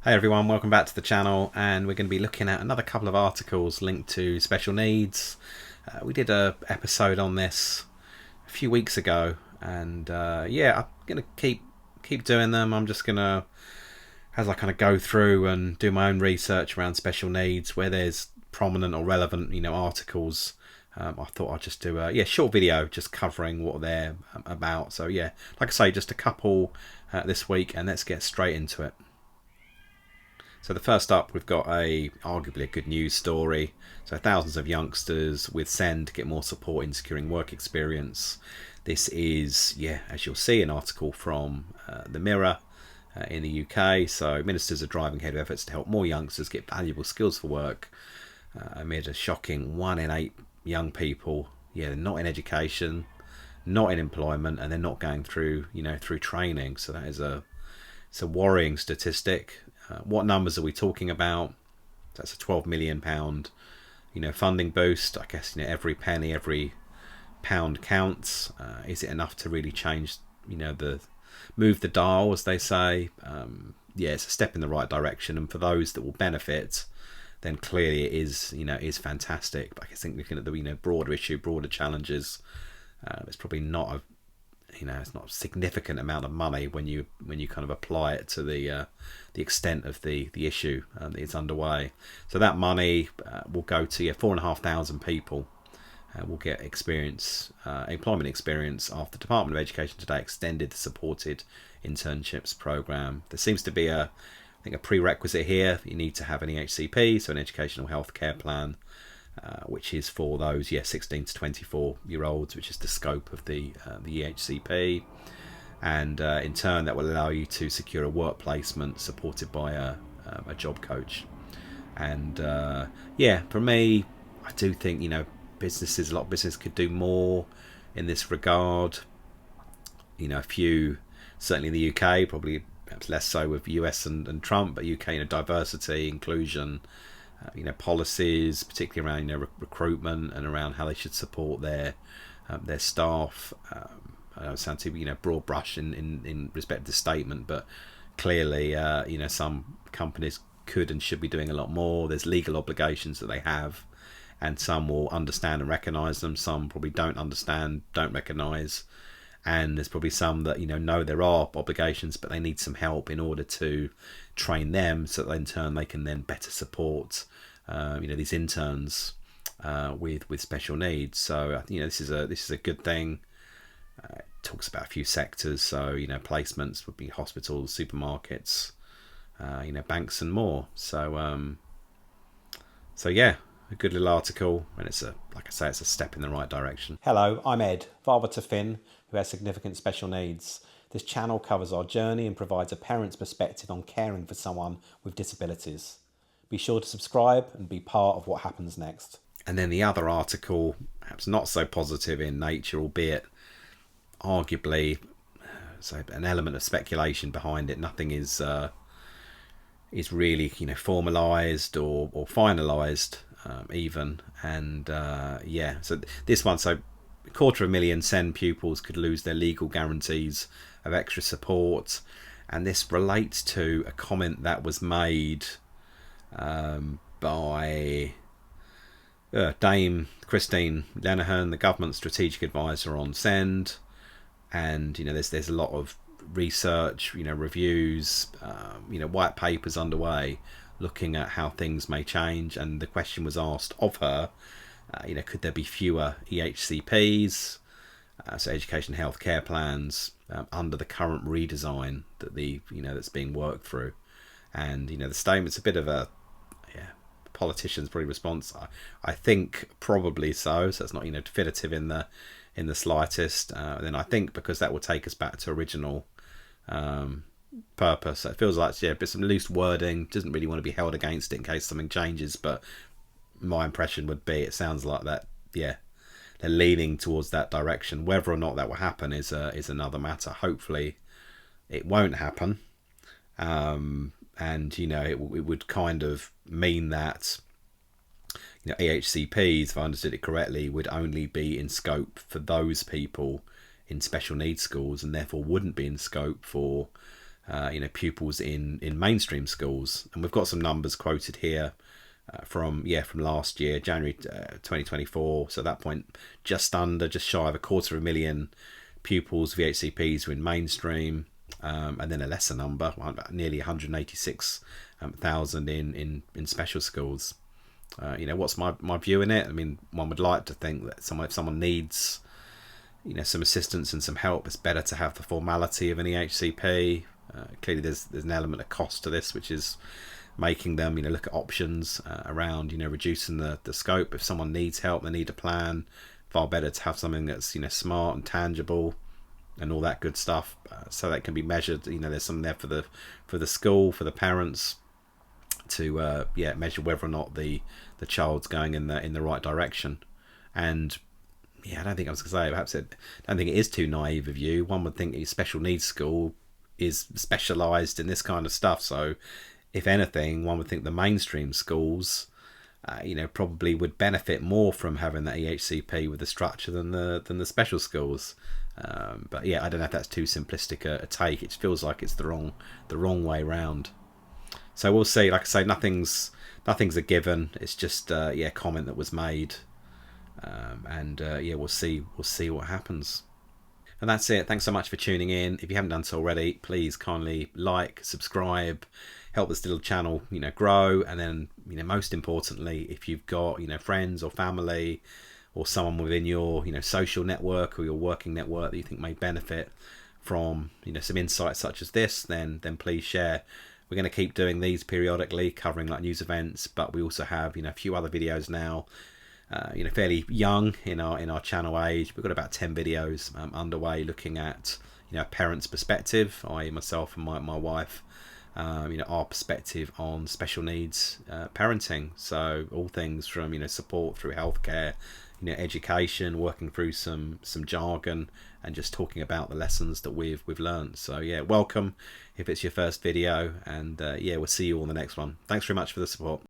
Hey everyone, welcome back to the channel, and we're going to be looking at another couple of articles linked to special needs. We did a episode on this a few weeks ago, and yeah, I'm going to keep doing them. I'm just going to, as I kind of go through and do my own research around special needs, where there's prominent or relevant, articles. I thought I'd just do a short video just covering what they're about. So yeah, like I say, just a couple this week, and let's get straight into it. So the first up, we've got arguably a good news story. So thousands of youngsters with SEND get more support in securing work experience. This is, as you'll see, an article from the Mirror in the UK. So ministers are driving ahead of efforts to help more youngsters get valuable skills for work amid a shocking 1 in 8 young people. They're not in education, not in employment, and they're not going through, through training. So that is it's a worrying statistic. What numbers are we talking about? That's a £12 million, funding boost. I guess every penny, every pound counts. Is it enough to really change, move the dial, as they say? It's a step in the right direction, and for those that will benefit, then clearly it is fantastic. But I think looking at the broader issue, broader challenges, it's probably not a it's not a significant amount of money when you kind of apply it to the extent of the issue that is underway. So that money will go to 4,500 people will get employment experience after the Department of Education today extended the supported internships program. There seems to be a prerequisite here. You need to have an EHCP, so an educational healthcare plan, which is for those 16 to 24-year-olds, which is the scope of the EHCP, and in turn that will allow you to secure a work placement supported by a job coach. And for me, I do think a lot of businesses could do more in this regard. A few, certainly in the UK, probably perhaps less so with US and Trump, but UK, diversity, inclusion, policies, particularly around recruitment and around how they should support their staff. I know it sounds too broad brush in respect to the statement, but clearly some companies could and should be doing a lot more. There's legal obligations that they have, and some will understand and recognise them. Some probably don't understand, don't recognise, and there's probably some that know there are obligations, but they need some help in order to train them, so that in turn they can then better support these interns with special needs. So this is a good thing. It talks about a few sectors, so placements would be hospitals, supermarkets, banks and more. So a good little article, and it's a step in the right direction. Hello, I'm Ed, father to Finn, who has significant special needs. This channel covers our journey and provides a parent's perspective on caring for someone with disabilities. Be sure to subscribe and be part of what happens next. And then the other article, perhaps not so positive in nature, albeit arguably an element of speculation behind it. Nothing is really formalised or finalised even. And so this one, so 250,000 SEND pupils could lose their legal guarantees of extra support, and this relates to a comment that was made by Dame Christine Lenihan, the government strategic advisor on SEND. And there's a lot of research, reviews, white papers underway looking at how things may change. And the question was asked of her, could there be fewer EHCPs, so education healthcare plans, under the current redesign that that's being worked through? And the statement's a bit of a politician's probably response. I think probably so. So it's not definitive in the slightest. Then I think because that will take us back to original purpose. So it feels like a bit some loose wording. Doesn't really want to be held against it in case something changes. But my impression would be it sounds like that. They're leaning towards that direction. Whether or not that will happen is another matter. Hopefully, it won't happen. And it would kind of mean that EHCPs, if I understood it correctly, would only be in scope for those people in special needs schools, and therefore wouldn't be in scope for pupils in mainstream schools. And we've got some numbers quoted here from last year, January 2024. So at that point, just shy of 250,000 pupils, VHCPs, were in mainstream, and then a lesser number, nearly 186,000 in special schools. What's my view in it? I mean, one would like to think that if someone needs some assistance and some help, it's better to have the formality of an EHCP. Clearly there's an element of cost to this, which is making them look at options around reducing the scope. If someone needs help, they need a plan, far better to have something that's smart and tangible and all that good stuff, so that can be measured. There's something there for the school, for the parents to measure whether or not the child's going in the right direction. And I don't think I was going to say, perhaps I don't think it is too naive of you. One would think a special needs school is specialised in this kind of stuff. So if anything, one would think the mainstream schools, probably would benefit more from having that EHCP with the structure than the special schools. But I don't know if that's too simplistic a take. It feels like it's the wrong way round. So we'll see. Like I say, nothing's a given. It's just a comment that was made. We'll see what happens. And that's it. Thanks so much for tuning in. If you haven't done so already, please kindly like, subscribe, help this little channel grow. And then most importantly, if you've got friends or family or someone within your social network or your working network that you think may benefit from some insights such as this, then please share. We're going to keep doing these periodically, covering like news events, but we also have a few other videos now. Fairly young in our channel age. We've got about 10 videos underway looking at a parent's perspective, i.e. myself and my wife, our perspective on special needs parenting. So all things from support through healthcare, education, working through some jargon, and just talking about the lessons that we've learned. So welcome if it's your first video, and we'll see you all in the next one. Thanks very much for the support.